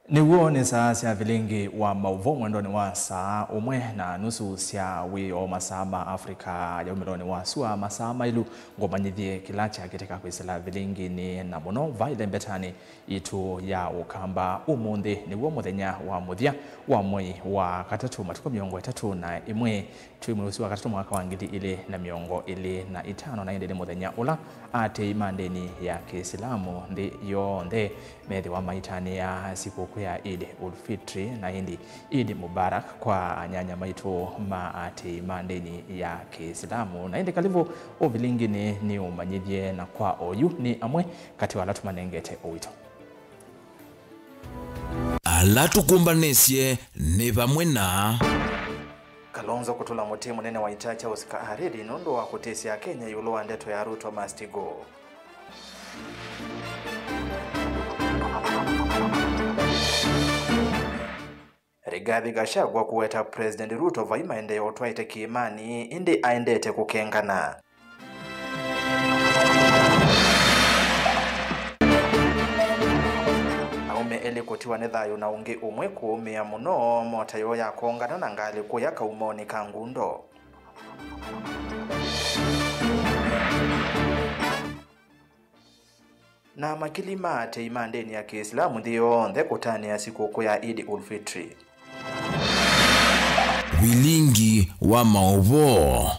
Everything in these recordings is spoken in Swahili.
Niwo ni saa sia vilingi wa mauvo mwendoni wa saa umwe na nusu sia wio masama Afrika ya umiloni wa sua masama ilu ngomanyithie kilacha kiteka kwisila vilingi ni na muno vaile mbetani itu ya ukamba umundi niwo muthenya wa muthia wa mwei wa katatu matuko miongo itatu na imwe tuimwe wa katatu mwaka wa ngili ili na miongo ili na itano na indi ni muthenya ula ate imandeni ya Kiislamu ndi yonde methi wa maitani ya siku ya Eid ul-Fitri na hindi Eid Mubarak kwa nyanya maitu maati mandeni ya Kiislamu na hindi kalivu ovilingi ni umanyithie na kwa oyu ni amwe kati wala tumanengete owito alatukumbanisye ni vamwe na Kalonzo kutula muti munene wa Itacha Oscar Hariri nondo wa kutesia Kenya yulowa ndeto ya Ruto must go. Rigathi Gachagua kuweta President Ruto vaima ende otwaite kiimani indi aendete kukengana. Aume eli kutiwa nethayo na ungi umwe kuumia muno motayo ya kongana na ngali kuyaka umoni Kangundo. Na makili mate imandeni ya Kiislamu ndiyo ndhe kutani ya siku ya Eid ul-Fitri. Vilingi wa maovo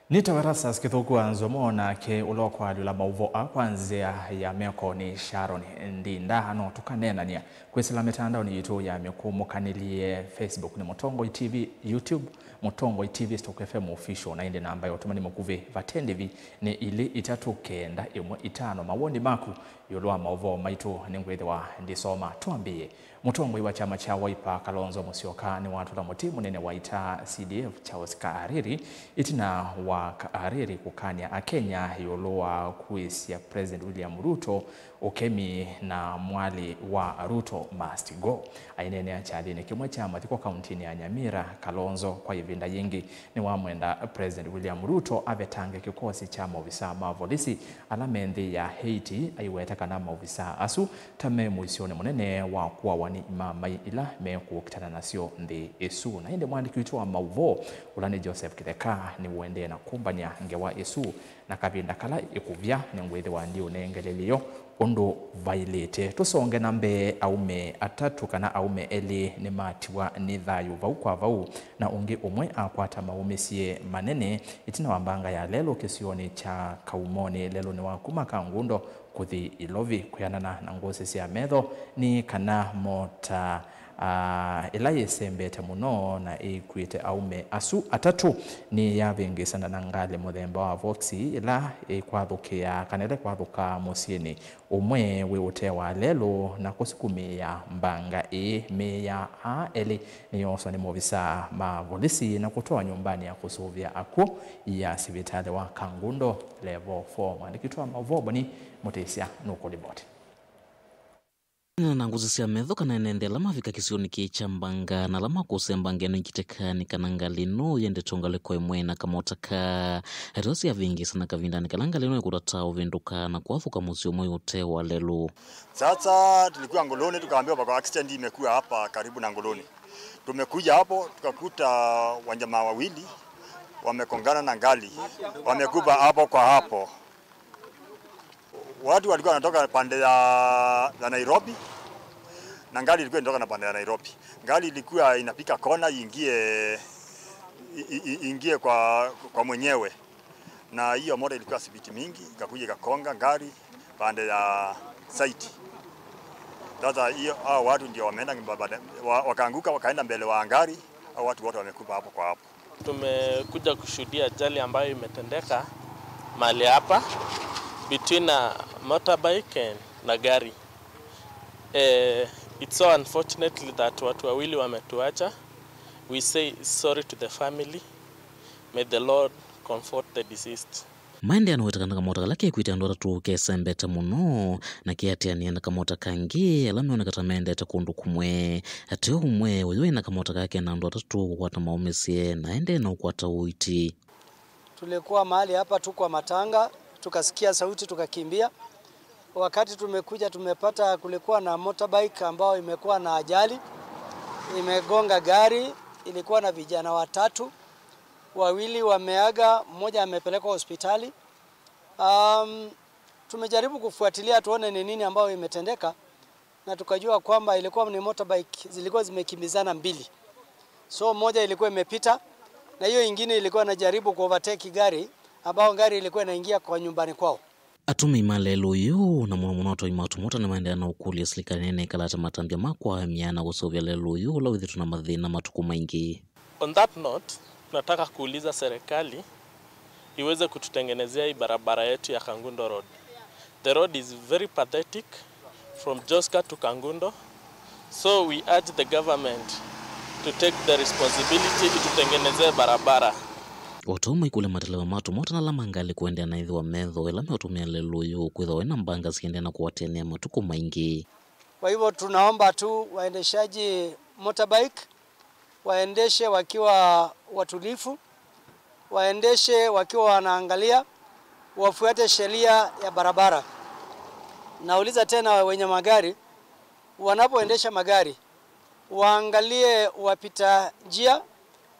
Nitawarasa skithoku anzomona ke ulokwa lula mauvo akwanzia ya meko ni Sharon Ndinda hano tukanena niya kwesila mitandao ni yitu ya mekumu kanilie Facebook ni Mutongo TV, YouTube Mutongo TV Stock FM official na indi namba yotumani mukuve vatendivi ni ili itatu kenda imwe itano mawondi maku yulua mauvo maitu ningwethe wa ndisoma tuambie Mutongo iwa chama cha Wiper Kalonzo Musyoka ni watu la muti munene waita CDF cha Oscar Hariri itina wa Hariri kukania Akenya yulua kuisia President William Ruto ukemi na mwali wa Ruto must go. Ainene achadini kimwe chama tiko kauntini ya Nyamira Kalonzo kwa ivinda yingi ni wamwenda President William Ruto avetange kikosi cha maofisa mavolisi alamendi ya Haiti aiweta kana maofisa asu tame muisione munene wa kuwa wani imamai ila meku kitana nasio ndi esu na inde mwandiki witu wa mauvo ulani Joseph Kitheka ni uende na kumbania ngewa esu na kavinda kala ikuvya ni ngwethe wa ndi unengelelio ondo vailete tusonge nambe aume atatu kana aume eli ni matiwa ni thayu vau kwa vau na ungi umwe akwata maumesie manene itina wambanga ya lelo kisioni cha kaumoni lelo ni wakuma Kangundo kuthi ilovi kuyanana na ngosi sia medho ni kana mota ila sembete muno na ikuite aume asu atatu ni yavingisana na ngale muthemba wa voxi ila kwathukia kanele kwathuka musieni umwe we utewa lelo na kusukumia mbanga meya eli ni yoso ni movisa mavolisi na kutoa nyumbani ya kusuvia ako ya sivitale wa Kangundo level 4 mwandikitwa mavobo ni Mutesia nuko liboti na nguzisia medho kana enendela mavika kisioni kicha mbanga na lama kusembangeno nkitekani kanangali no yende tongale kwa mwena kamotaka erosi ya vingi sana kavindani kanangali no kuratao vinduka na kuafuka musio moyo utewa lelu. Sasa tulikuwa Ngoloni tukaambiwa bako accident imekuwa hapa karibu na Ngoloni. Tumekuja hapo tukakuta wanyama wawili wamekongana na ngali wamekuba hapo kwa hapo. Watu walikuwa wanatoka pande ya Nairobi na ngali ilikuwa inatoka na pande ya Nairobi. Ngali ilikuwa inapika kona ingie kwa mwenyewe. Na hiyo moto ilikuwa sibiti mingi, ikakuja ikakonga ngali pande ya site. Sasa hiyo hao watu ndio wameenda wakaanguka wakaenda mbele wa ngari, hao watu wote wamekufa hapo kwa hapo. Tumekuja kushuhudia ajali ambayo imetendeka mahali hapa between a motorbike na gari. It's so unfortunately that watu wawili wametuacha. We say sorry to the family. May the Lord comfort the deceased. Maende anaweta kanda kamota lake kuita ndora tu kesembeta muno na kiati anienda kamota kangi alamione kata mende takundu kumwe ati umwe wewe na kamota kake na ndora tu kukwata maumesie na ende na kukwata uiti. Tulikuwa mahali hapa tu kwa matanga tukasikia sauti tukakimbia wakati tumekuja tumepata kulikuwa na motorbike ambao imekuwa na ajali, imegonga gari, ilikuwa na vijana watatu, wawili wameaga, mmoja amepelekwa hospitali. Tumejaribu kufuatilia tuone ni nini ambao imetendeka, na tukajua kwamba ilikuwa ni motorbike zilikuwa zimekimbizana mbili. So moja ilikuwa imepita na hiyo ingine ilikuwa inajaribu kuovertake gari ambao gari ilikuwa inaingia kwa nyumbani kwao. Atumi malelo yu na mwamunoto imatumota na maendeano ukuli serikali nene kalata matambia makwa miana gusovya lelo yu la withitu na mathina matuku maingi. On that note, nataka kuuliza serikali iweze kututengenezea hii barabara yetu ya Kangundo Road. The road is very pathetic from Joska to Kangundo. So we urge the government to take the responsibility itutengenezee barabara. Otoma ikule matelewa matu mota na lamangali kuendea na idhi wa medho elame otumia lelo yu kuidha wena mbanga siendea na kuwatenea matuku maingi. Kwa hivyo tunaomba tu waendeshaji motorbike waendeshe wakiwa watulifu, waendeshe wakiwa wanaangalia, wafuate sheria ya barabara. Nauliza tena wenye magari, wanapoendesha magari, waangalie wapita njia,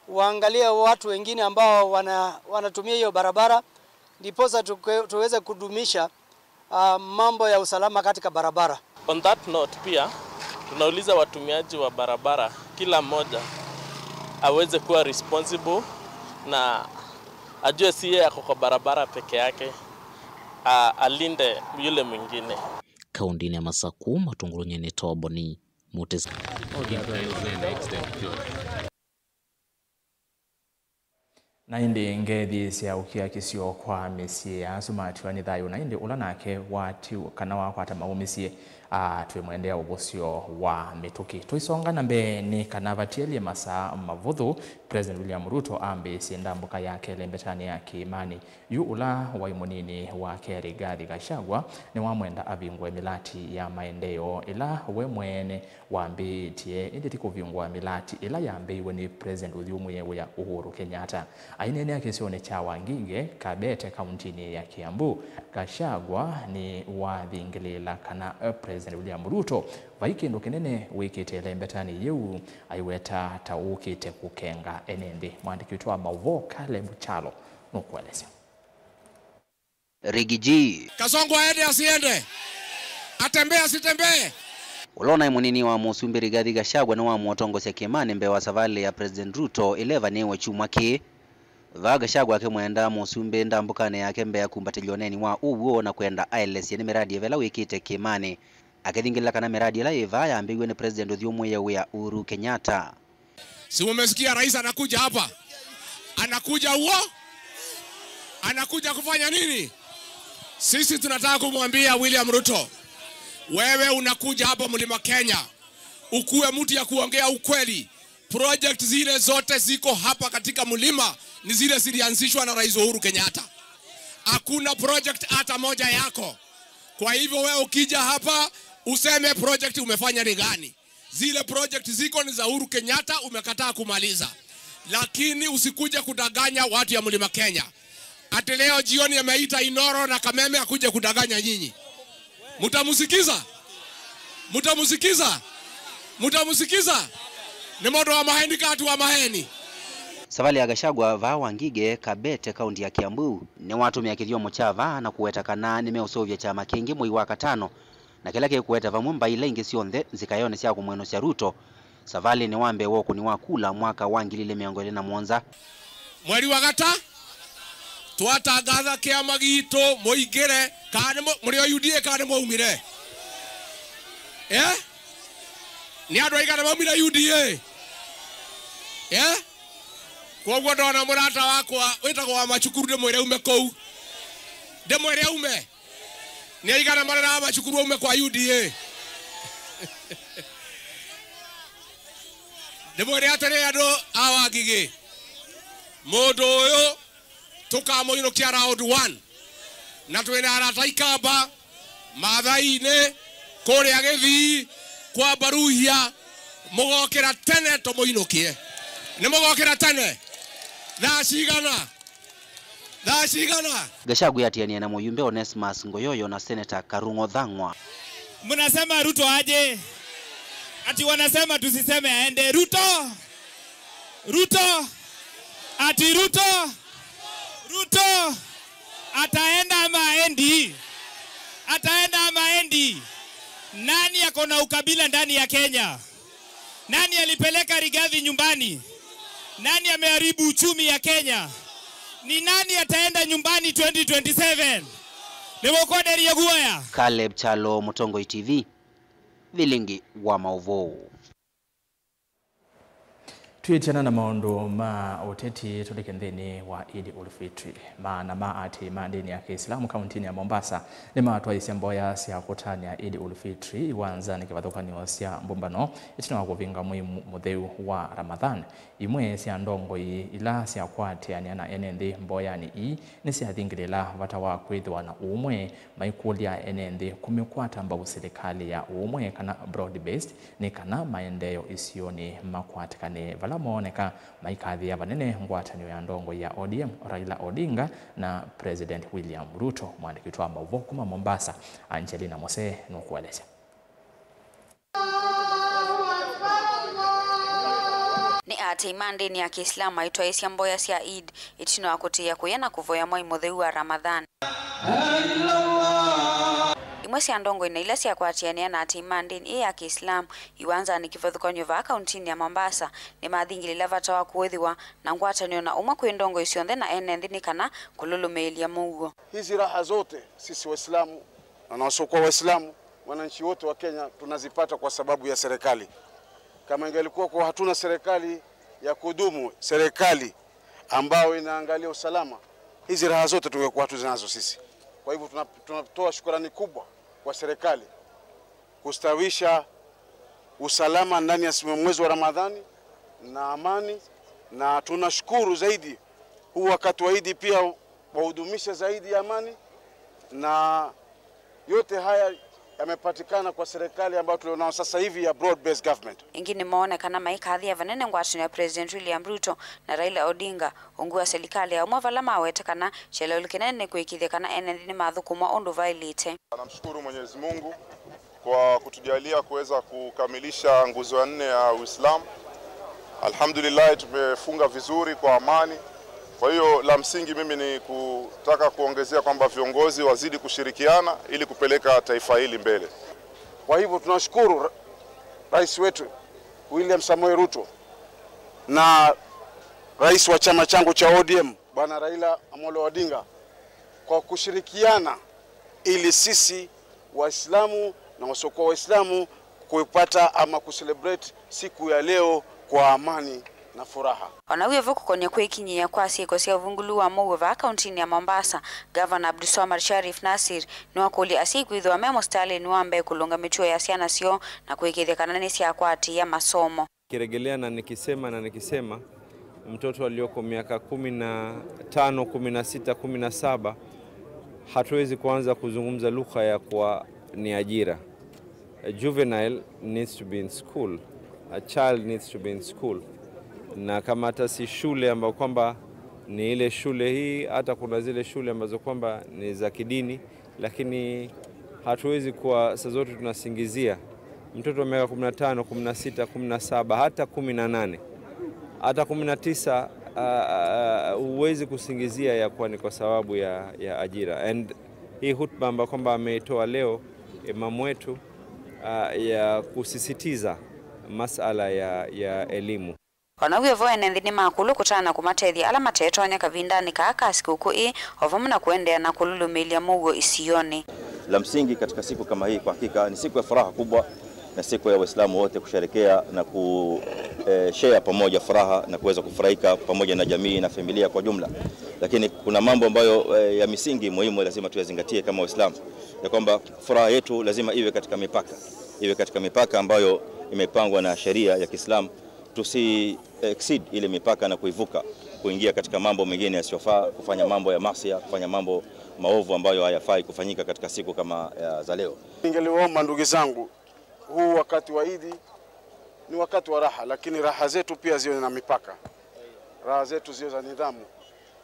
waangalie watu wengine ambao wanatumia hiyo barabara, ndiposa tuweze kudumisha mambo ya usalama katika barabara. On that note pia, tunauliza watumiaji wa barabara, kila mmoja aweze kuwa responsible na ajue si yeye ako kwa barabara peke yake, alinde yule mwingine. Kaundini ya Masaku matungulu nyene Toboni Mutesi. Na indi ngethi cia ukia kisio kwa misie asumatiwa ni thayo na indi ulanake watiu kana wakwata maumisie twimwendea ubusio wa mituki tuisonga na mbe ni kana vatielie masa mavuthu President William Ruto ambi siendambuka yake lembetani ya Kiimani yu ula wa imunini wa Keri Gathi Gachagua ni wamwenda avingwe milati ya maendeo ila we mwene wambitie indi tikuvingwa milati ila yambiwe ni President William ya Uhuru Kenyatta. Ainene ya kisione cha Wangige Kabete kauntini ya Kiambu. Gachagua ni wathingilila kana President William Ruto vaikindo kinene wikite lembetani yeu aiweta taukite kukenga enende. Mwandiki wetu wa Mauvo Caleb Chalo nukueleza. Rigiji Kasongo aende asiende, atembee asitembee. ulona imunini wa Musumbi Rigathi Gachagua na wa muotongosia Kiimani mbe wa savali ya President Ruto 11 ni wachumaki Gachagua akimwenda Musumbi ndambukane yake mbe kumbatilioneni wa uwo na kwenda ILS ni miradi evela wikite Kiimani akithingila kana miradi la eva yambigwe ni President Uthiumwe ya Uhuru Kenyatta. Si umesikia rais anakuja hapa? Anakuja huo? Anakuja kufanya nini? Sisi tunataka kumwambia William Ruto, wewe unakuja hapa Mlima Kenya, ukuwe mtu ya kuongea ukweli. Project zile zote ziko hapa katika mlima ni zile zilianzishwa na Rais Uhuru Kenyatta. Hakuna project hata moja yako. Kwa hivyo wewe ukija hapa useme project umefanya ni gani. Zile project ziko ni za Uhuru Kenyatta, umekataa kumaliza. Lakini usikuje kudanganya watu ya Mlima Kenya. Ati leo jioni ameita Inoro na Kameme akuje kudanganya nyinyi. Mutamusikiza? Mutamusikiza? Mutamusikiza? Ni modo wa maheni katu wa maheni. Savali ya Gachagua va Wangige Kabete kaunti ya Kiambu ni watu miakithio muchava na kuweta kana nimeusovya chama kingi mwi wa katano na kila ke kuweta va mumba ile ingi sionthe zikayone cia kumweno cia Ruto. Savali ni wambe woko ni wakula mwaka wangilile miongo na mwonza mweri wa gata twatangatha kiama gitu muingire kana muri oyudie kana mwaumire ni andu aigana maumira UDA Kwa ndona murata wakwa witagwo wa macukuru de mwere ume kou de mwere ume ni aigana marara macukuru ume kwa UDA de mwere atare ando awagige mundu uyu tukamuinukia round 1 na twina arata Ikamba Mathaine kuria Githii kwa Baruhia mugokira tene tumuinukie ni mugokira tene na cigana Dashigana. Gachagua atiania na muyumbe Onesmus Ngoyoyo na Senator Karungo Dhang'wa. Mnasema Ruto aje? Ati wanasema tusiseme aende. Ruto! Ati Ruto ataenda ama aendi? Ataenda ama aendi? Nani ako na ukabila ndani ya Kenya? Nani alipeleka Rigathi nyumbani? Nani ameharibu uchumi ya Kenya? Ni nani ataenda nyumbani 2027? Nimokode Riaguaya. Caleb Chalo, Mutongo TV, Vilingi wa Mauvoo. Tuichana na maundu ma uteti tulikendeni wa Idi Ulfitri maana maati maandini ya Kiislamu kauntini ya Mombasa ni maatwa isemboya sia kutani ya Idi Ulfitri iwanza nikivathukanio sia mbumbano itina wakuvinga mutheu wa Ramadhan imwe sia ndongo ila sia kwatiania na enenthi mboyani ni sia thingilila vata wa kwithwa na umwe maikulia enenthi kumikwata mbau serikali ya umwe kana broad based ni kana maendeleo isioni makwatikane vala mooneka maikathi ya vanene ngwatanio ya ndongo ya ODM Raila Odinga na President William Ruto. Mwandiki wa Mauvoo kuma Mombasa Angelina Mose nukueleza. Ni ati mandini ya Kiislamu aitwa Isiamboya sia Eid itino akutia kuyena kuvoya moi mutheu wa Ramadhan. Imwe cia ndongo ina ila cia kwatiania na ati mandini ya Kiislamu iwanza ni kivathukanio va kauntini ya Mombasa ni mathingilila vata wa kuwethiwa na ngwatanio na umwe kwi ndongo icionthe na enenthini kana kululumilia muugo. Hizi raha zote sisi Waislamu na wasiokuwa Waislamu wananchi wote wa Kenya tunazipata kwa sababu ya serikali. Kama ingelikuwa kwa hatuna serikali ya kudumu, serikali ambayo inaangalia usalama, hizi raha zote tungekuwa tunazo sisi. Kwa hivyo tunatoa shukrani kubwa kwa serikali kustawisha usalama ndani ya mwezi wa Ramadhani na amani, na tunashukuru zaidi huu wakati wa Idi pia wahudumisha zaidi ya amani, na yote haya yamepatikana kwa serikali ambayo tulionao sasa hivi ya broad based government. Ingine maonekana maikathi ya vanene ngwatanio ya President William Ruto na Raila Odinga ungua serikali ya umwe vala mawetekana chelo likenene kuikithekana enenthini mathukumwa undu vailite. Namshukuru Mwenyezi Mungu kwa kutujalia kuweza kukamilisha nguzo ya 4 ya Uislamu. Alhamdulillah tumefunga vizuri kwa amani. Kwa hiyo la msingi mimi ni kutaka kuongezea kwamba viongozi wazidi kushirikiana ili kupeleka taifa hili mbele. Kwa hivyo tunashukuru Rais wetu William Samoei Ruto na Rais wa chama changu cha ODM Bwana Raila Amolo Odinga kwa kushirikiana ili sisi Waislamu na wasiokuwa Waislamu kuipata ama kucelebrate siku ya leo kwa amani na furaha. Wanawevu kukonya kwikinyia kwa siku cia uvungulu wa Mauvoo va kauntini ya Mombasa, Governor Abdulswamad Sharif Nasir ni wakuli asikwithwa Memo Stalin wambe kulunga michuo ya siana sio na kuikithekana ni cia kwati ya masomo. Kiregelea na nikisema mtoto aliyoko miaka 15, 16, 17 hatuwezi kuanza kuzungumza lugha ya kwa ni ajira. A juvenile needs to be in school. A child needs to be in school. Na kama hata si shule ambayo kwamba ni ile shule hii, hata kuna zile shule ambazo kwamba ni za kidini, lakini hatuwezi kwa saa zote tunasingizia mtoto wa miaka 15, 16, 17, hata 18, hata 19 huwezi kusingizia ya kuwa ni kwa sababu ya ajira. And hii hutuba ambayo kwamba ameitoa leo imamu wetu ya kusisitiza masala ya elimu. Wanawevu enenthini makulu kutana kumatethia ala matetonya kavindani kaka siku ovamuna kuendea na kululumilia muugo isioni. La msingi katika siku kama hii kwa hakika ni siku ya furaha kubwa na siku ya Waislamu wote kusherekea na kushare pamoja furaha na kuweza kufurahika pamoja na jamii na familia kwa jumla. Lakini kuna mambo ambayo ya misingi muhimu lazima tuyazingatie kama Waislamu, ya kwamba furaha yetu lazima iwe katika mipaka ambayo imepangwa na sheria ya Kiislamu. Tusi exceed ile mipaka na kuivuka kuingia katika mambo mengine yasiyofaa, kufanya mambo ya maasi, kufanya mambo maovu ambayo hayafai kufanyika katika siku kama za leo. Ningeliomba ndugu zangu, huu wakati wa Idi ni wakati wa raha, lakini raha zetu pia ziwe na mipaka. Raha zetu ziwe za nidhamu.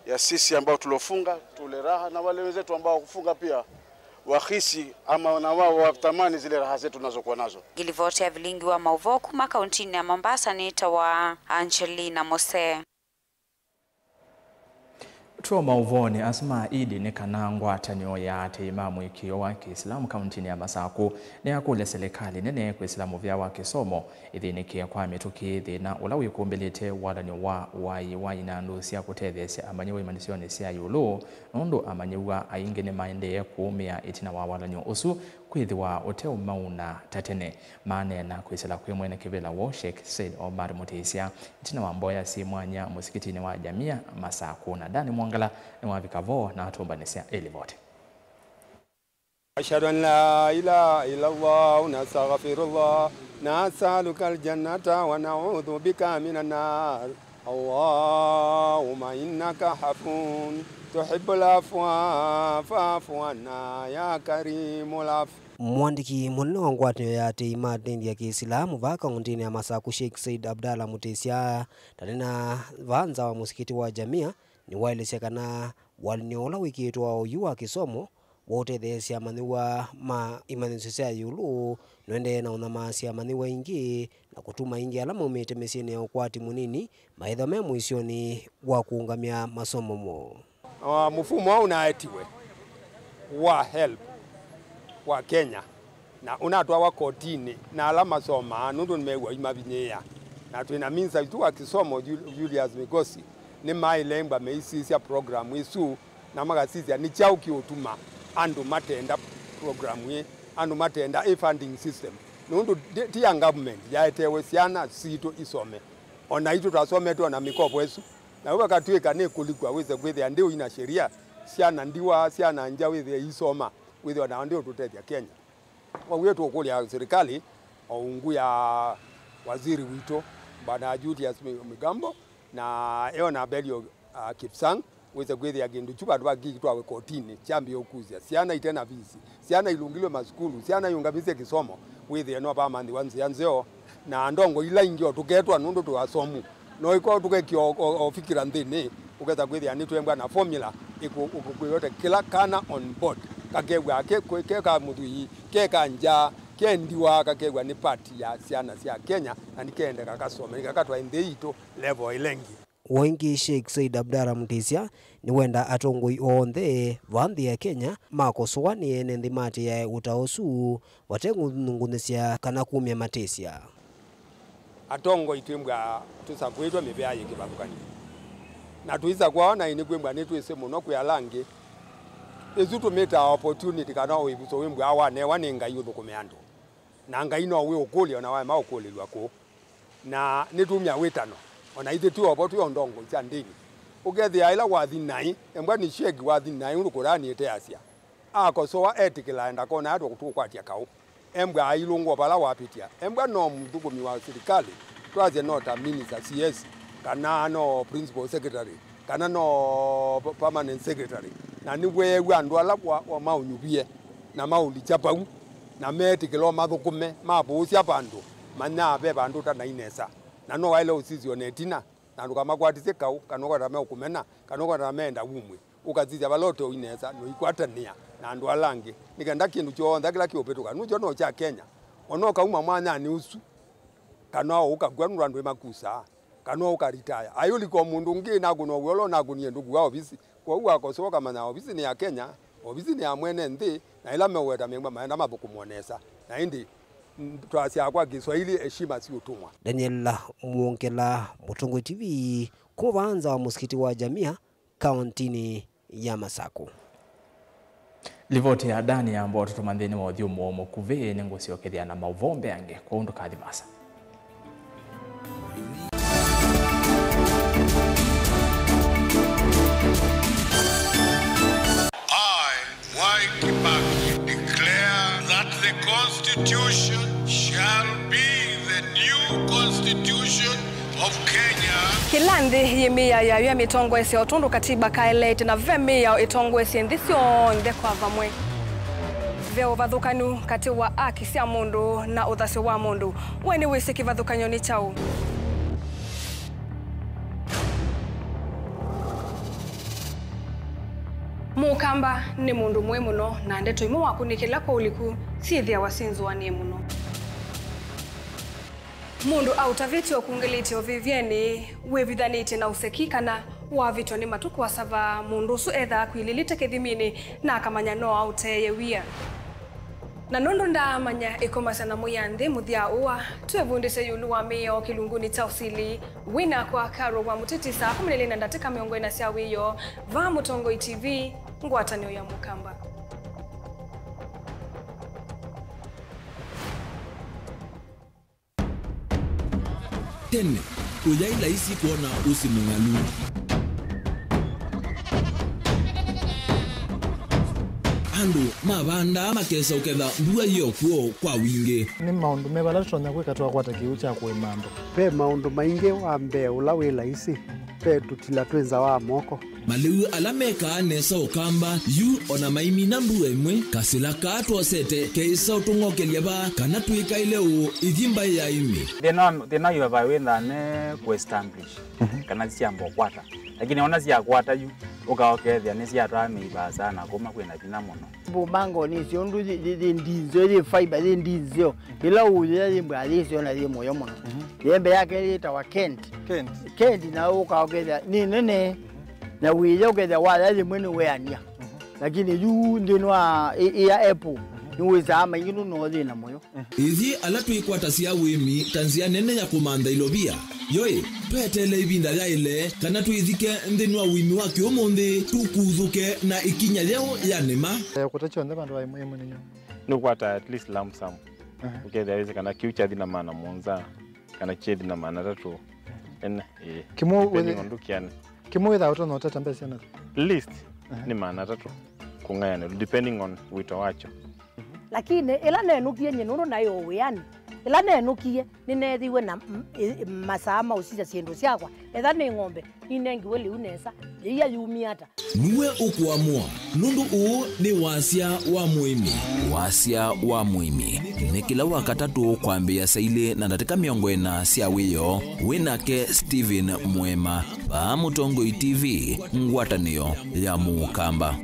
ya sisi ambao tulofunga tule raha, na wale wenzetu ambao kufunga pia wahisi ama na wao watamani zile raha zetu tunazokuwa nazo. Gilivotea vilingi wa Mauvo kuma kauntini ya Mombasa ni tawa Angelina Mose. Tuo mauvoni asma idi ni kanangwa tanyo ya teimamu ikio wa Kiislamu kauntini ya Masaku ni akule serikali nene kwa Islamu vya wa kisomo idhinikia kwa mituki idhina ulawi kumbelete wala ni wa inandusia kutethesi amanyiwa imanisioni siya yulu nundu amanyiwa aingine maende kuumia itina wala ni usu kwithiwa uteo mauna tatene maane na kuisela kwe mwene kibela wo Sheikh Said Omar Mutesia itina wamboya si mwanya musikitini wa Jamia Masaku na Dani Mwangala ni wavikavo na atumbanisia elivote. Ashhadu an la ilaha illa Allah wa nastaghfirullah nas'aluka aljannata wa na'udhu bika minan nar. Allahumma innaka hafun tuhibbul afwa fa'fu anna ya karimul afw. Mwandiki munene wa ngwatanio ya teima dendi ya Kiislamu va kauntini ya Masaku Sheikh Said Abdalla Mutesia tanena vanza wa musikiti wa Jamia ni waelesekana waliniola wiki wa yuwa kisomo wote thesia maniwa ma imanisisia yulu nwende na unamasia maniwa ingi na kutuma ingi alama umetemesini ya ukwati munini maedha memu isioni wa kuungamia masomo mo. Mfumo wa unaetiwe wa help wa Kenya na unatoa wa kotini na alama soma nundu nimewa imabinyea na tuina minsa itu wa kisomo Julius Migosi ni mailemba meisisia programu isu na magasisia ni chau kiotuma andu matenda programu ye andu matenda funding system nundu tia government yaetewe siana sito isome ona itu tasome tu na mikopo yesu na wakati kane kulikwa weze kwethe ndio ina sheria siana ndiwa siana nja wethe isoma wethe na ndio tutetia Kenya kwa wetu okulia serikali aungu ya waziri wito bana Julius Migambo na eona Belio Kipsang weze kwethe agendu chuka twa gitwa kotini chambi okuzia siana itena visi siana ilungilwe maskulu siana yungamize kisomo wethe no ba mandi wanzi yanzeo na ndongo ila ingio tuketwa nundu tuwasomu no iko tukekio ofikira ndini ukeza kwethe anitwembwa na formula ikuyote kila kana on board kakegwa keka mudui keka nja kendiwa kakegwa ni party ya siana sia Kenya na nikende kakasome kakatwa indeito level ilengi. Wengi Sheikh Said Abdalla Mutesia ni wenda atongoi onthe vanthi ya Kenya makosowani ene nthimati ya utaosu watengu nungunesia kana kumia matesia. Atongo itwembwa tusakwetwa mibea yikibakukani na tuiza kwaona ini kwembwa netu ese muno kuyalange ezuto meta opportunity kana oibuso wembwa awane wanenga yuthu kumeando na ngai no we okoli ona wa maokoli lwako na nitumya wetano ona ithe tu obotu ondongo cha ndini ugethe aila wathi nai embwa ni shegi wathi nai urukurani ete asia akosoa etikila enda kona atu kutukwatia kau embwa ailungo bala wapitia embwa no mthukumi wa serikali twaze nota minister CS kana no principal secretary kana no permanent secretary na ni wewe andu ala wa maunyubie na mauli chapau na metikilo mathukume mabucia bandu manya be bandu ta na inesa na no waile usisi onetina na nduka makwatise kau kanoko ta mekumena kanoko ta menda umwe ukazija baloto inesa no ikwatania na andu alange nikenda kindu chonthe kila kiopetuka nucho no cha Kenya onoka uma mwanya ni usu kana ukagwanura andu makusa kana ukaritaya ayuliko mundu ngi na kuno wolo na kunie ndugu wa ofisi kwa huwa akosoka mana ofisi ni ya Kenya ofisi ni ya mwene nthi na ila meweta mengwa maenda mabuku muonesa na indi twasia kwa Kiswahili heshima si utumwa. Daniel Mwongela, Mutungu TV, kuvanza wa musikiti wa Jamia kauntini ya Masaku. Livoti ya Dani ya ambao tutumandhini wa udhiumu wa mukuve nengosi wakethia na mauvombe yange kwa undu kadhibasa. The Constitution shall be the new Constitution of Kenya. Kilandi yimia ya mitongo ese otundu katiba kaelete na vemi ya itongo ese ndisio ndekwa vamwe. Veo vathukanu kati wa aki sia mundu na uthasi wa mundu. Weni wisi kivathukanyo ni chau. Mukamba ni mundu mwe muno na ndeto imo wakunikila kwa uliku sithia wasinzuanie muno. Mundu autavitio kungelitio vivyeni wevithanite na usekikana wavitwa ni matuku wa sava mundu su etha kwililite kithimini na akamanya no auteye wia. Na nondo ndamanya ikomasana muyanthi muthia uwa twevundise yulu wa mio kilunguni cha usili wina kwa karo wa mutiti saa 12 ndatika miongo ina cia wiyo va Mutongo TV ngwatanio ya Mukamba. Tene kujai laisi kuona usi mungalu. Andu mabanda makesa uketha mbua hiyo kuo kwa wingi. Ni maundu mebala tutonya kwikatwa kwata kiu cha kwimando. Pe maundu maingi wa mbe ula wi laisi pe tutila twenza wa moko. Maliu alameka nesa ukamba yu ona maimi na mbua imwe kasila katwa sete keisa utungokelia ba kana tuika ile u ithimba ya imi. Thina yu abawenda ne ku establish kana ciambo kwata. Lakini ona cia kwata yu ukaokethia ni cia twami ba sana kuma kwina thina muno. Bumango ni ciondu ndizo ri fiber ndizo bila uya yimba ri na ri moyo muno. Yembe yake ri tawa Kent na ukaokethia ni nene na wiyo ukethia wala ri mwene weania. Lakini yu ndinwa ya Apple niweza ama yinu no ri na moyo. Ithi ala tuikwata cia wimi tanzia nene ya kumanda ilobia. Yoi, twetele ibinda ya ile kana tuithike nthini wa wimi wa kiumuthi tukuthuke na ikinya leo ya nema. Kutacho nde bandu wa muhimu ninyo. Nukwata at least lump sum. Ukethia kana kiucha thina maana monza kana chethi na maana tatu. Kimo ndukiani. Kimo witha uto no tata mbesi na. List ni maana tatu. Kungayana depending on wito wacho. Lakini ila nenukie nyenuru nayo wiani. Ila nenukie ninethiwe na masama usija ciendu ciakwa etha ni ng'ombe inengiwe liu nesa iya yumiata niwe ukuamua nundu uu ni wasia wa muimi. Wasia wa muimi ni kila wakatatu kwambia saile na ndatika miongo ina cia wiyo winake Steven Mwema va Mutongo TV ngwatanio ya Mukamba.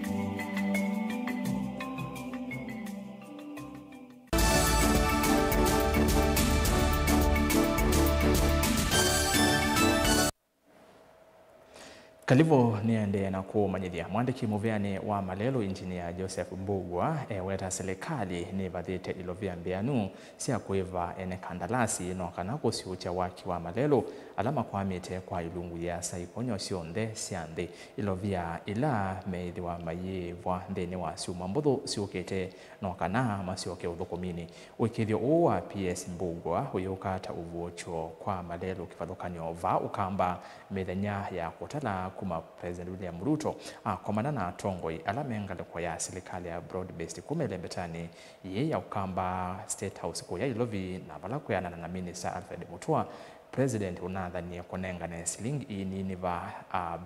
Kalivo niende na kumanyithia mwandiki muviani wa Malelo Engineer Joseph Mbugwa weta serikali ni bathite ilovia mbianu cia kuiva ene kandalasi no kana kusiucha waki wa Malelo alama kwamite kwa ilungu ya saiponyo cionthe cianthi ilovia ila meithi wa mayivwa nthini wa ciuma mbuthu ciukite no kana macioke uthukumini. Wikithio uu wa PS Mbugwa uyukata uvuocho kwa Malelo kivathukanyo va ukamba mithenya ya kutala kuma President William Ruto komana na Tongoi alamenga kwa ya serikali ya broad based kumelembetani ye ya ukamba State House kwa ya ilovi na balako ya na Minister Alfred Mutua. President unadhania kunenga na shilingi ini va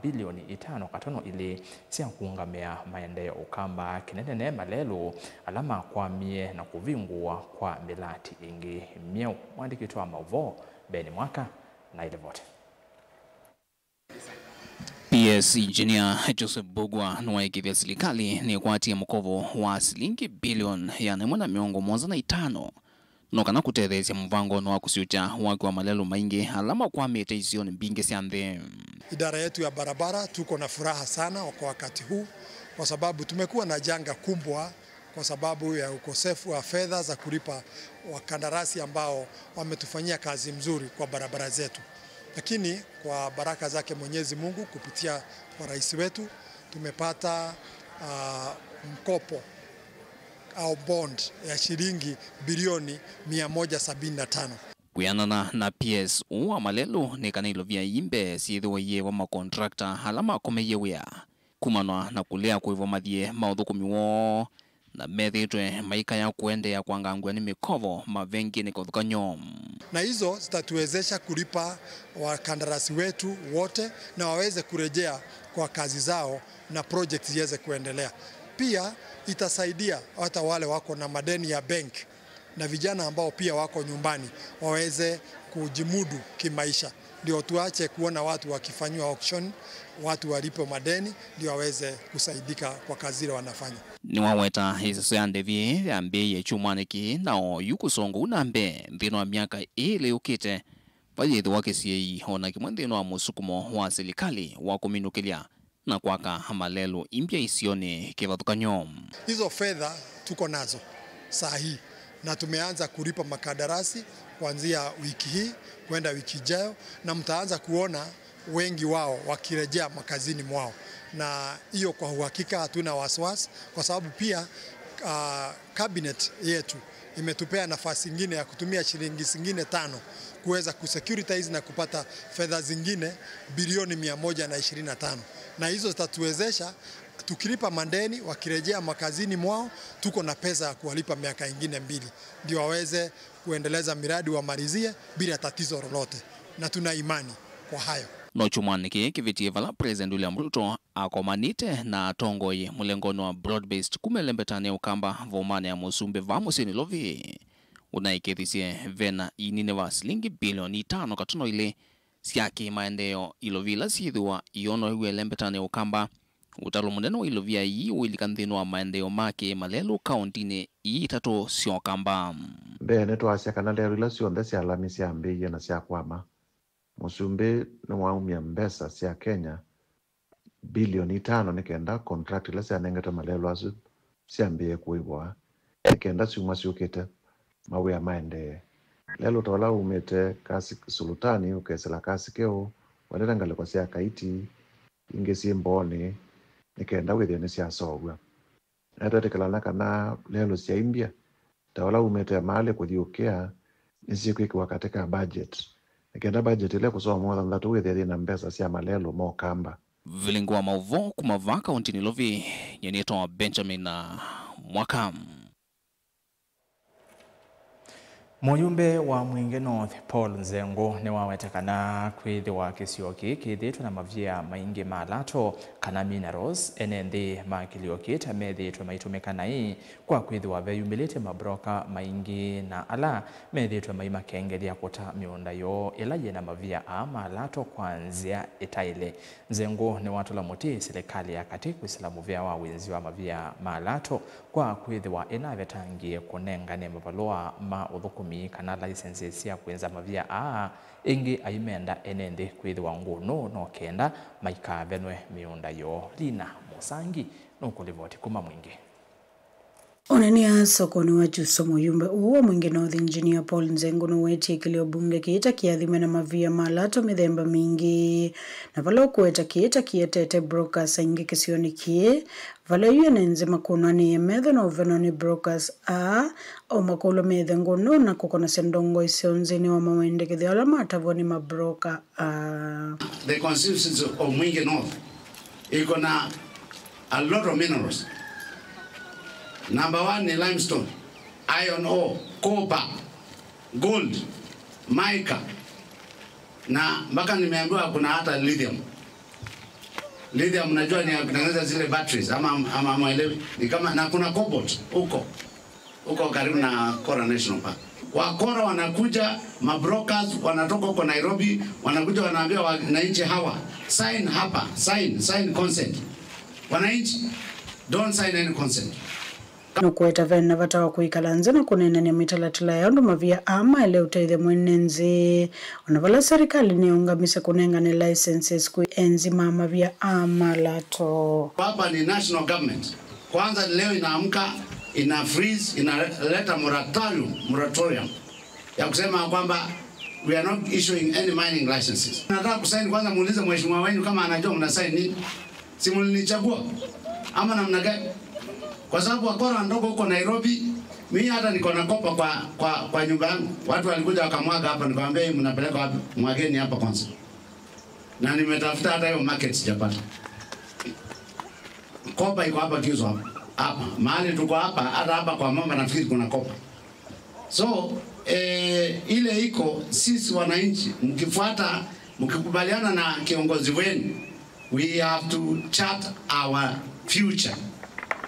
bilioni 5 ili sia kuungamia maendeleo ukamba kinene Malelo alama kwa mie na kuvingua kwa milati ingi mieu. Mwandiki tu wa Mavo Beni Mwaka na ile vote. PS Engineer Joseph Mbugwa nuwaikithia serikali ni kwatia mkovo wa shilingi bilioni ya 1.5 no kana kutethesia mvango no kusiucha waki wa Malelo maingi alama kwa mete isioni mbinge cia nthi. Idara yetu ya barabara tuko na furaha sana kwa wakati huu kwa sababu tumekuwa na janga kubwa kwa sababu ya ukosefu wa fedha za kulipa wakandarasi ambao wametufanyia kazi mzuri kwa barabara zetu. Lakini kwa baraka zake Mwenyezi Mungu kupitia kwa rais wetu tumepata mkopo au bond ya shilingi bilioni 175. Kuyanana na PS wa Malelo ni kana ilovia imbe siithiwa ye wa makontrakta alama komeyewea kumanwa na kulea kuivo mathie mauthukumiwo na methitwe maika ya kuendea kwangangwa ni mikovo mavengi ni kuthukanyo. Na hizo zitatuwezesha kulipa wakandarasi wetu wote na waweze kurejea kwa kazi zao na project ziweze kuendelea. Pia itasaidia hata wale wako na madeni ya bank na vijana ambao pia wako nyumbani waweze kujimudu kimaisha. Ndio tuache kuona watu wakifanywa auction, watu walipo madeni, ndio waweze kusaidika kwa kazi ile wanafanya. Ni waweta hizo ya ndevi ambe ye chumaniki nao yukusongo nambe ndino wa miaka ile ukite baadhi wake siye hona kimwendeno wa musukumo wa serikali wa kuminukilia na kwaka malelo impya isione kivatukanyo. Hizo fedha tuko nazo saa hii na tumeanza kulipa makadarasi kuanzia wiki hii kwenda wiki ijayo, na mtaanza kuona wengi wao wakirejea makazini mwao, na hiyo kwa uhakika hatuna wasiwasi, kwa sababu pia cabinet yetu imetupea nafasi nyingine ya kutumia shilingi zingine 5 kuweza kusecuritize na kupata fedha zingine bilioni 125, na hizo zitatuwezesha tukilipa mandeni wakirejea makazini mwao, tuko na pesa ya kuwalipa miaka ingine 2 ndio waweze kuendeleza miradi wamalizie bila tatizo lolote, na tuna imani kwa hayo. No chumaniki kivitie vala President William Ruto akomanite na tongoye mulengono wa broad-based kumelembetane ukamba vomane ya musumbe vamusini lovi unaikethisie vena inine wa shilingi bilioni 5 katuno ile siaki maendeo ilovila sithwa iono hiwe lembetane ukamba utalo muneno ilovia hii uilikanthino wa maendeo make malelo kauntine itatu sio kamba bene twasia kana lero ila cionthe cia lami cia mbia na cia kwama musumbi ni waumia mbesa cia Kenya bilioni 5 nikenda contract ila cia nengeta malelo asu cia mbia kuibwa nikenda ciuma ciukite mawia maende lelo tola umete kasi sultani ukesela kasi keo walera ngale kwa cia kaiti ingesi mboni nikenda withene cia sogwa atatekelana kana lelo cia imbia tawala umete mali kuthiukea nisikwikwa katika budget nikenda budget ile kusoma more than that withene na mbesa cia malelo mo kamba vilingwa mauvo kumava kauntini lovi yenyeto Benjamin na Mwaka. Muyumbe wa Mwingi North Paul Nzengo ni wawetekana kwithiwa kisioki kithitwe na mavia maingi malato kana minerals enendi makiliokita methitwe maitumikana hii kwa kwithiwa veyumbilite mabroka maingi na ala methitwe maimakengelia kuta miunda yo ila yena mavia malato kwanzia itaile. Nzengo ni watu la muti serikali ya katiku islamu vya wawenzi wa mavia malato kwa kwithiwa inavetangie kunengane mavaloa ma udhukumi kana licenses ya kwenza mavia ingi aimenda enende kwithiwa nguno no kenda maikavenwe miunda yo Lina Musangi no kulivoti kuma Mwingi. Onania sokoni wa Juso muyumbe uwa Mwingi North Engineer Paul Nzengo no weti kilio bunge kiita kiathime na mavia malato mithemba mingi na valo kueta kiita kietete brokers ingi kisioni kie valo yu nenze makuno ni yemetho na uveno ni brokers o makulo methe ngono na kukona sendongo isionzini wa mawende kithi ala matavoni mabroka The constituency of Mwingi North iko na a lot of minerals. Number 1 ni limestone, iron ore, copper, gold, mica, na mpaka nimeambiwa kuna hata lithium. Lithium najua ni kutengeneza zile batteries ama mwelewi ni kama, na kuna cobalt huko karibu na Kora National Park. Wakora wanakuja, mabrokers wanatoka huko Nairobi, wanakuja wanaambia wananchi hawa sign hapa, sign consent. Wananchi don't sign any consent. Nukueta vena vatawa kuikala nze na kunenania mitalatila ya undu mavia ama ile utaithe mwenenzi unavala serikali ni ungamise kunengane licenses kuenzi mama via ama lato. Hapa ni national government. Kwanza leo inaamka ina freeze, inaleta moratorium ya kusema kwamba we are not issuing any mining licenses. Nataka kusaini kwanza, muulize mheshimiwa wenu kama anajua mnasaini nini. Si mlinichagua ama namna gani? Kwa sababu wakora ndogo huko Nairobi, mimi hata niko na kopa kwa nyumba yangu. Watu walikuja wakamwaga hapa, nikamwambia hii mnapeleka wapi? Mwageni hapa kwanza. Na nimetafuta hata hiyo market sijapata. Kopa iko hapa kiuzo hapa. Hapa mahali tuko hapa, hata hapa kwa mama nafikiri kuna kopa. So ile iko sisi wananchi mkikubaliana na kiongozi wenu, we have to chart our future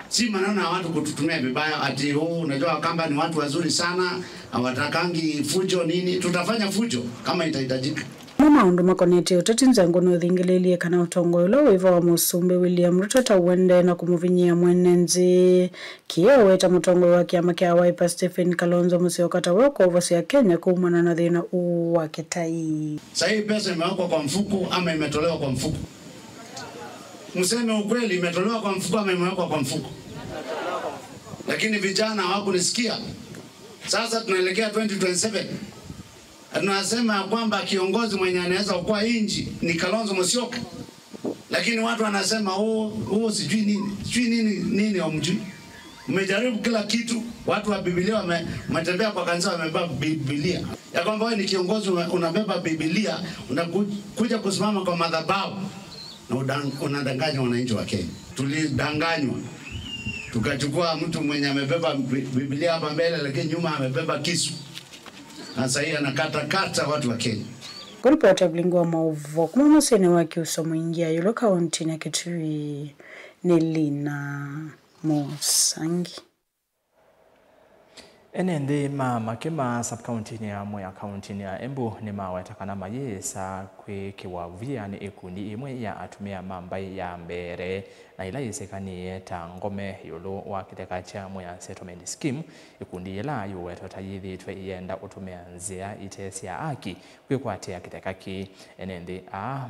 Si maneno ya watu kututumia vibaya ati unajua kamba ni watu wazuri sana, hawatakangi fujo nini. Tutafanya fujo kama itahitajika. Maundu makoneti utati nzangu nuthingililie kana utongo ulo wiva wa Musumbi William Ruto tawende na kumuvinyia mwenenzi kia weta mutongo wa kiama kia Wiper Stephen Kalonzo Musyoka taweko ovosi ya Kenya kuumana na dhina uwa kitai. Sahi pesa imewekwa kwa mfuko ama imetolewa kwa mfuko? Mseme ukweli, imetolewa kwa mfuko ama imewekwa kwa mfuko? Lakini vijana hawakunisikia. Sasa tunaelekea 2027. Tunasema kwamba kiongozi mwenye anaweza kuwa inji ni Kalonzo Musyoka. Lakini watu wanasema sijui nini hamjui. Mmejaribu kila kitu. Watu wa Biblia wametembea kwa kanisa wamebeba Biblia. Ya kwamba wewe ni kiongozi unabeba Biblia, unakuja kusimama kwa madhabahu na unadanganya wananchi wa Kenya. Tulidanganywa. Tukachukua mtu mwenye amebeba Biblia hapa mbele lakini nyuma amebeba kisu. Sasa hii anakata watu wa Kenya. Kulipota Blingo Mauvo kuma musene wake usomo ingia yulo kaunti na Kitui ni Lina Musangi. Enende makema sub-county ni ya Mwea county ni ya Embu ni mawetakana mayesa kwe kiwavia ni ikundi imwe ya atumia mambai ya mbere na ila isekani ta ngome yulu wa kiteka cha Mwea settlement scheme ikundi ila yuweto tayithi twe ienda utumia nzia itesi ya aki kwe kwa tea kiteka ki enende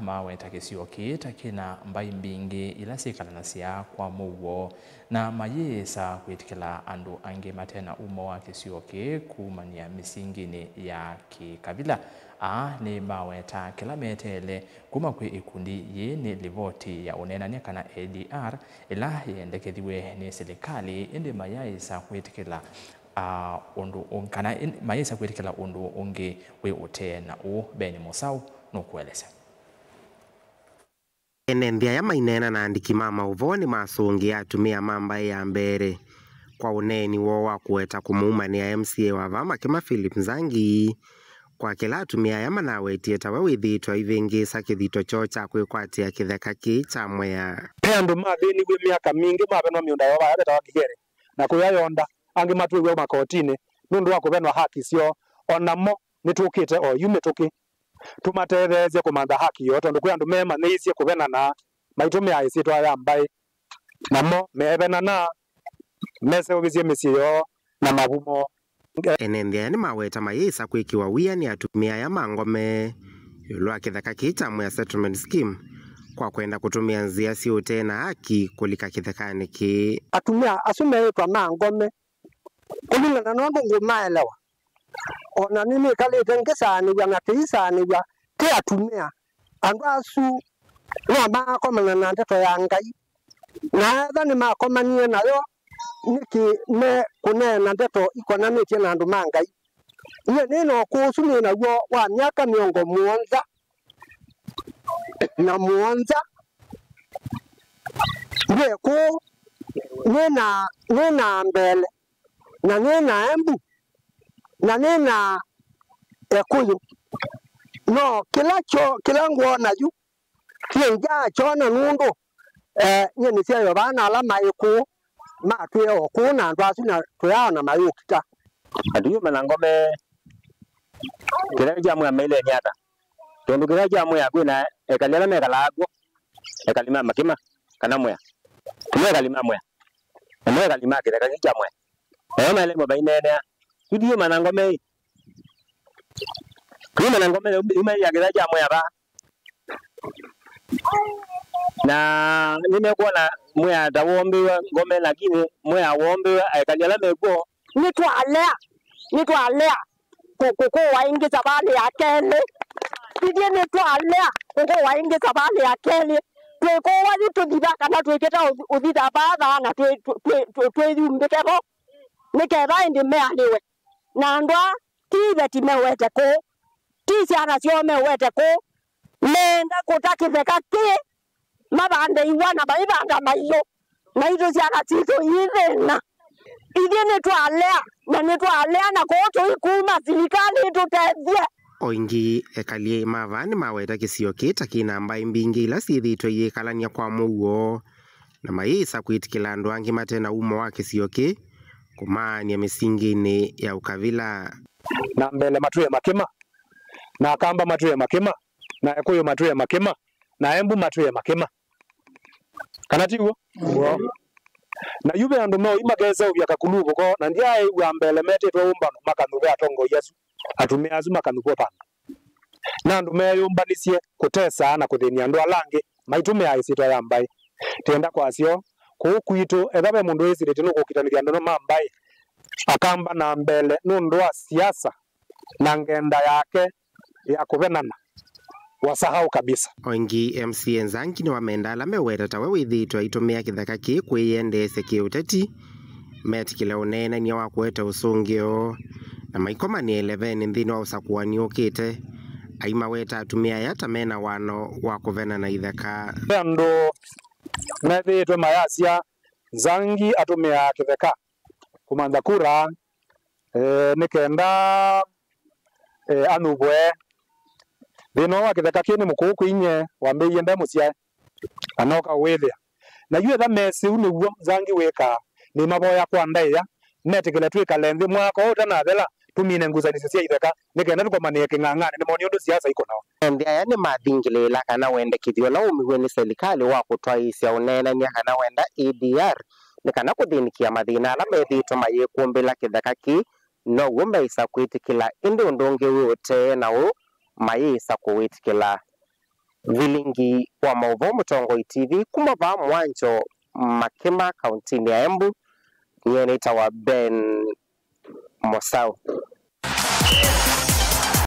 maweta kisioki takina mbai mbingi ila sikala siya kwa muwo na mayesa kwetikila andu ange matena umo wa kisioki kumania misingini ya kikabila ni maweta kilometele kuma kwe ikundi ye ni livoti ya unenania kana ADR ila yendekethiwe ni serikali indi mayesa kwetikila mayesa kwetikila undu unge we utena Beni Musau nukueleza. Enendia ya mainena na andiki mama uvoni masungi atumia mamba ya mbere kwa uneni wa kuweta kumuumania ya MCA wa vama kima Philip Nzangi kwa kila atumia ya manawetie tawa withitwa ivingisa kithito chocha kwikwatia kitheka ki cha Mwea. Peandu mathini gwe miaka mingi mavenwa miunda yo ba tawa kigere na kuyayonda angi matwiwe makotini nundu wa kuvenwa haki sio onamo nitukite o yume tuki tumatetheze kumanda haki yo tondu kwi andu mema niisie kuvena na maitumia aisitwa ya mbai namo mevena na mese ugizie misio na mavumo. Enendia ni maweta mayesa kwikiwa wia ni atumia ya mangome yulwa kitheka kicha Mwea settlement scheme kwa kwenda kutumia nzia si tena haki kulika kithekani ki atumia asume yetu mangome kulina na nongo ngumaelewa ona nini kale tengesani ya natisani ya te atumia andu asu na makoma na ndeto ya Ngai na thani makoma nie nayo niki me kunena ndeto ikona nitie na andu mangai nie nino kusumi na guo wa miaka miongo muonza na muonza ku nina mbele na nina Embu na nina Ekuyu no kila nguona ju kienja chona nundu nyeni cia yo bana alama iku matwe okuna andu acu na tuyana mayukita adiyo manangome kila jamu amele nyata tondu kila jamu ya kwina ekalera megalago ekalima makima kana Mwea tume kalima Mwea na kalima kile kakija Mwea na mele mobainene adiyo manangome kuma na ngome ume ya kila jamu ya ba na nimekuona Mwea tawombiwa ngome lakini Mwea wombiwa aikalela mego nitwalea kuko waingi sabali ya kele idie nitwalea kuko waingi sabali ya kele tweko wazi tudibaka na tweketa udida baba na tweyumbikebo nikeba indi mealiwe na ndwa tibe timewete ko tisiana sio mewete ko nenda kutakitheka ki mabande iwana baibanga maiyo na hizo siana tito yithena idie nitwalea na nitwalea na koto ikuma serikali tutethie oingi ekalie mavani maweta kisio kita kina mbai mbingi ila sithitwe yikalania kwa muo na mayisa kwitikila andu angi matena umo wa kisio ki kumania misingini ya ukavila. Na mbele matuye makima, na akamba matuye makima, na ekuyo matuye makima, na embu matuye makima. Kanatiwa? Na yube andu meo imageza ubya kakulugo ko na ndiae wa mbele mete to umbano makanube atongo Yesu atumia azu makanube pana. Na andu meo umbanisye kutesa na kuthini andu alange maitume aisitwa ya mbai. Tenda kwa sio kuukwito ethabe mundu esirete no kukitanithia andu no mambai akamba na mbele nundu wa siasa na ngenda yake ya kuvenana wasahau kabisa. Ongi MCA Nzangi ni wamendala meweta tawe withitwa itumia kithaka ki kwiyendese kiuteti metikile unene ni wa kueta usungio na maikoma ni 11 nthini wa usakuani ukite aima weta atumia yata mena wano wa kuvena na ithaka andu methitwe mayasia Nzangi atumia kithaka kumanda kura nikenda anubwe thino wa kitheka kini mukuku inye wambiye ndemu cia anoka withia na yue tha mesi uniguo Nzangi wika ni maboya kwa ndaiya netikile twika lenthi mwako utana thela tumine nguzanicio cia itheka nikenda tukomanie king'ang'ani ni moni undu siasa iko nao ndi aya ni mathingilila kana wendekithio la umigwe ni serikali wa kutwaisya unenania kana wenda ADR ni kana kuthinikia mathina ala methitwa mayikumbila kitheka ki no umbeisa kwitikila indi undu ungi wote na u mayisa kuwitikila. Vilingi wa Mauvo Mutongo TV kumava Mwanjo Makima kauntini ya Embu niye nitawa Ben Mosau.